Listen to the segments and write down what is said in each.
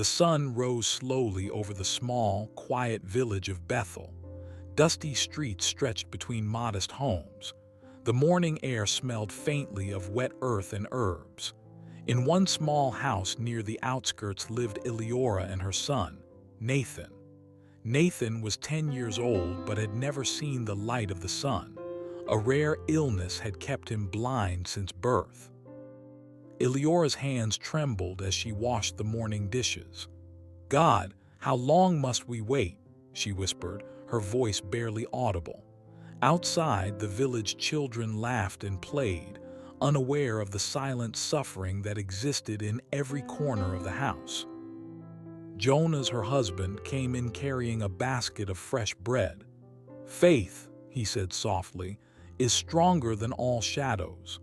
The sun rose slowly over the small, quiet village of Bethel. Dusty streets stretched between modest homes. The morning air smelled faintly of wet earth and herbs. In one small house near the outskirts lived Eliora and her son, Nathan. Nathan was 10 years old but had never seen the light of the sun. A rare illness had kept him blind since birth. Eliora's hands trembled as she washed the morning dishes. "God, how long must we wait?" she whispered, her voice barely audible. Outside, the village children laughed and played, unaware of the silent suffering that existed in every corner of the house. Jonas, her husband, came in carrying a basket of fresh bread. "Faith," he said softly, "is stronger than all shadows."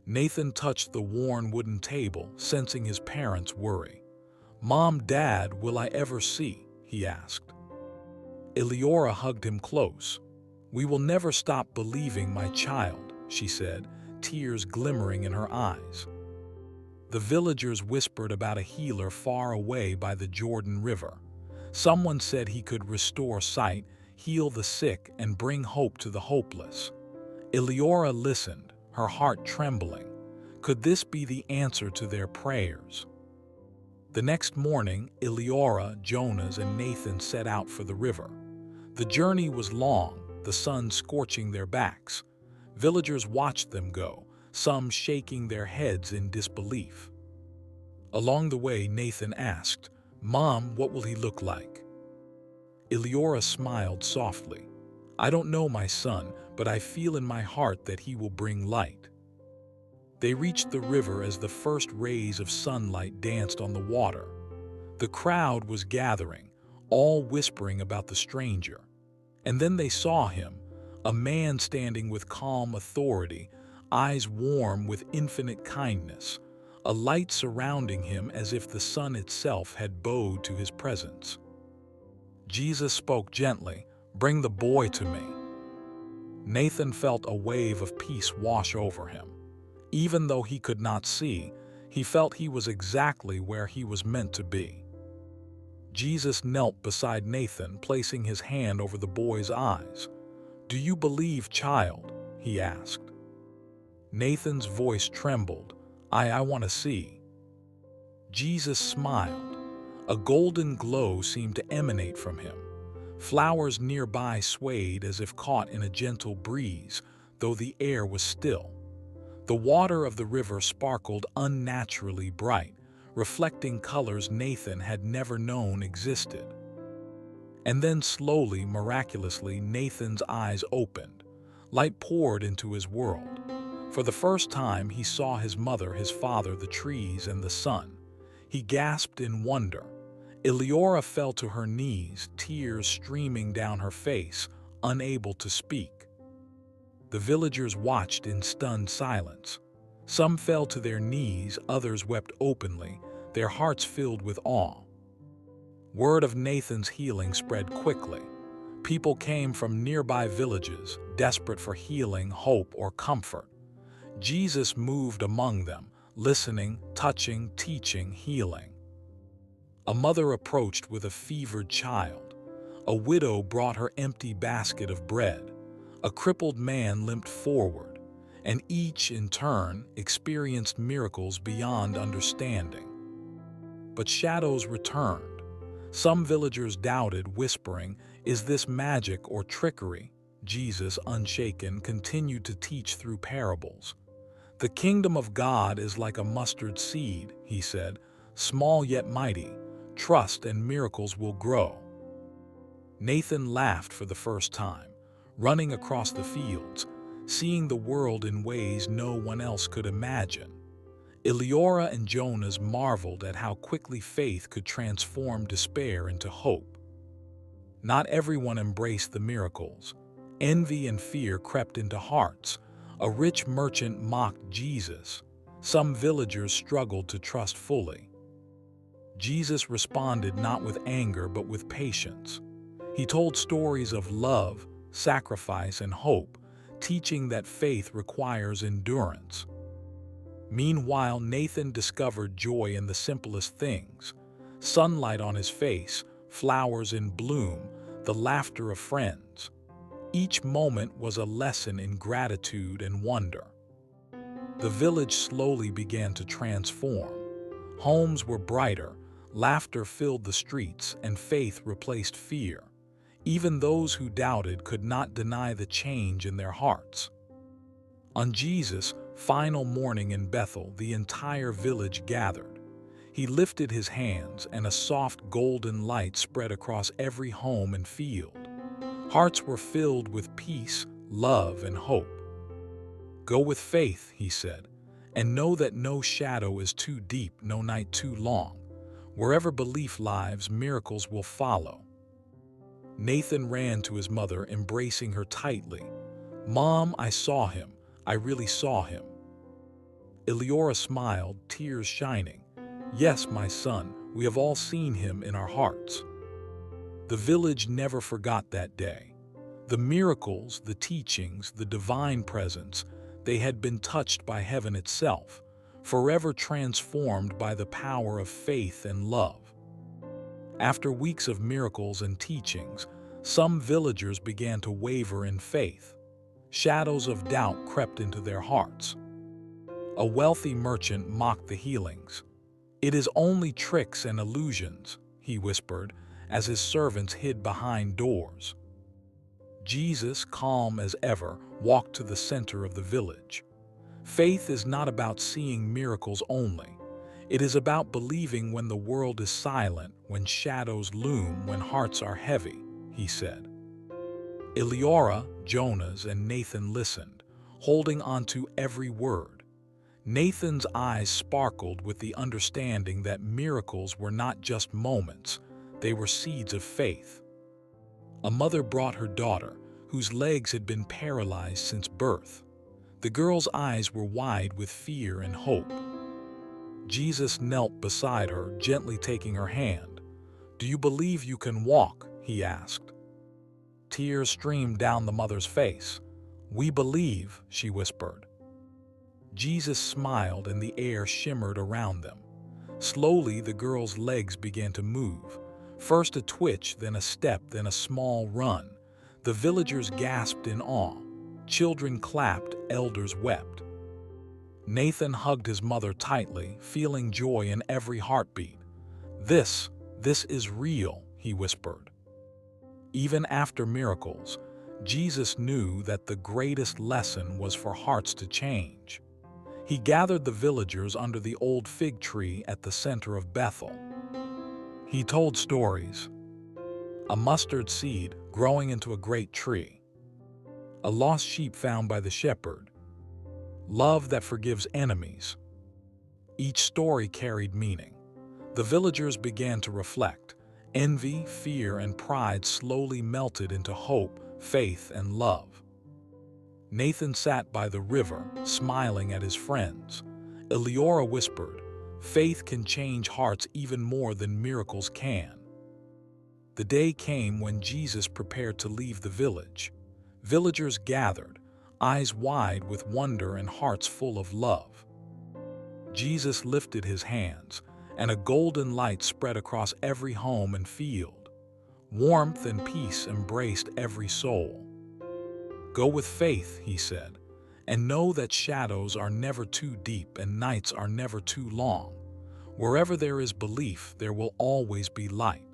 Nathan touched the worn wooden table, sensing his parents' worry. "Mom, Dad, will I ever see?" he asked. Eliora hugged him close. "We will never stop believing, my child," she said, tears glimmering in her eyes. The villagers whispered about a healer far away by the Jordan River. Someone said he could restore sight, heal the sick, and bring hope to the hopeless. Eliora listened, her heart trembling. Could this be the answer to their prayers? The next morning, Eliora, Jonas, and Nathan set out for the river. The journey was long, the sun scorching their backs. Villagers watched them go, some shaking their heads in disbelief. Along the way, Nathan asked, "Mom, what will he look like?" Eliora smiled softly. "I don't know, my son, but I feel in my heart that he will bring light." They reached the river as the first rays of sunlight danced on the water. The crowd was gathering, all whispering about the stranger. And then they saw him, a man standing with calm authority, eyes warm with infinite kindness, a light surrounding him as if the sun itself had bowed to his presence. Jesus spoke gently, "Bring the boy to me." Nathan felt a wave of peace wash over him. Even though he could not see, he felt he was exactly where he was meant to be. Jesus knelt beside Nathan, placing his hand over the boy's eyes. "Do you believe, child?" he asked. Nathan's voice trembled. I want to see." Jesus smiled. A golden glow seemed to emanate from him. Flowers nearby swayed as if caught in a gentle breeze, though the air was still. The water of the river sparkled unnaturally bright, reflecting colors Nathan had never known existed. And then slowly, miraculously, Nathan's eyes opened. Light poured into his world. For the first time, he saw his mother, his father, the trees, and the sun. He gasped in wonder. Eliora fell to her knees, tears streaming down her face, unable to speak. The villagers watched in stunned silence. Some fell to their knees, others wept openly, their hearts filled with awe. Word of Nathan's healing spread quickly. People came from nearby villages, desperate for healing, hope, or comfort. Jesus moved among them, listening, touching, teaching, healing. A mother approached with a fevered child. A widow brought her empty basket of bread. A crippled man limped forward, and each, in turn, experienced miracles beyond understanding. But shadows returned. Some villagers doubted, whispering, "Is this magic or trickery?" Jesus, unshaken, continued to teach through parables. "The kingdom of God is like a mustard seed," he said, "small yet mighty. Trust and miracles will grow." Nathan laughed for the first time, running across the fields, seeing the world in ways no one else could imagine. Eliora and Jonas marveled at how quickly faith could transform despair into hope. Not everyone embraced the miracles. Envy and fear crept into hearts. A rich merchant mocked Jesus. Some villagers struggled to trust fully. Jesus responded not with anger but with patience. He told stories of love, sacrifice, and hope, teaching that faith requires endurance. Meanwhile, Nathan discovered joy in the simplest things. sunlight on his face, flowers in bloom, the laughter of friends. Each moment was a lesson in gratitude and wonder. The village slowly began to transform. Homes were brighter, laughter filled the streets, and faith replaced fear. Even those who doubted could not deny the change in their hearts. On Jesus' final morning in Bethel, the entire village gathered. He lifted his hands, and a soft golden light spread across every home and field. Hearts were filled with peace, love, and hope. "Go with faith," he said, "and know that no shadow is too deep, no night too long. Wherever belief lives, miracles will follow." Nathan ran to his mother, embracing her tightly. "Mom, I saw him. I really saw him." Eleora smiled, tears shining. "Yes, my son, we have all seen him in our hearts." The village never forgot that day. The miracles, the teachings, the divine presence, they had been touched by heaven itself, forever transformed by the power of faith and love. After weeks of miracles and teachings, some villagers began to waver in faith. Shadows of doubt crept into their hearts. A wealthy merchant mocked the healings. "It is only tricks and illusions," he whispered, as his servants hid behind doors. Jesus, calm as ever, walked to the center of the village. Faith is not about seeing miracles only. It is about believing when the world is silent, when shadows loom, when hearts are heavy, he said. Eleora, Jonas, and Nathan listened, holding on to every word. Nathan's eyes sparkled with the understanding that miracles were not just moments, they were seeds of faith. A mother brought her daughter, whose legs had been paralyzed since birth. The girl's eyes were wide with fear and hope. Jesus knelt beside her, gently taking her hand. "Do you believe you can walk?" he asked. Tears streamed down the mother's face. "We believe," she whispered. Jesus smiled, and the air shimmered around them. Slowly, the girl's legs began to move. First a twitch, then a step, then a small run. The villagers gasped in awe. Children clapped, elders wept. Nathan hugged his mother tightly, feeling joy in every heartbeat. This is real," he whispered. Even after miracles, Jesus knew that the greatest lesson was for hearts to change. He gathered the villagers under the old fig tree at the center of Bethel. He told stories. A mustard seed growing into a great tree. A lost sheep found by the shepherd. Love that forgives enemies. Each story carried meaning. The villagers began to reflect. Envy, fear, and pride slowly melted into hope, faith, and love. Nathan sat by the river, smiling at his friends. Eleora whispered, "Faith can change hearts even more than miracles can." The day came when Jesus prepared to leave the village. Villagers gathered, eyes wide with wonder and hearts full of love. Jesus lifted his hands, and a golden light spread across every home and field. Warmth and peace embraced every soul. "Go with faith," he said, "and know that shadows are never too deep and nights are never too long. Wherever there is belief, there will always be light."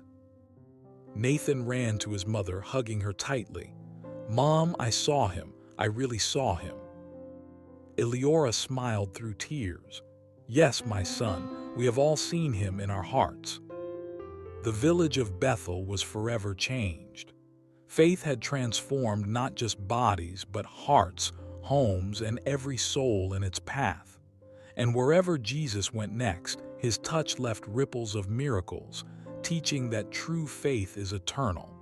Nathan ran to his mother, hugging her tightly. "Mom, I saw him. I really saw him." Eleora smiled through tears. "Yes, my son, we have all seen him in our hearts." The village of Bethel was forever changed. Faith had transformed not just bodies, but hearts, homes, and every soul in its path. And wherever Jesus went next, his touch left ripples of miracles, teaching that true faith is eternal.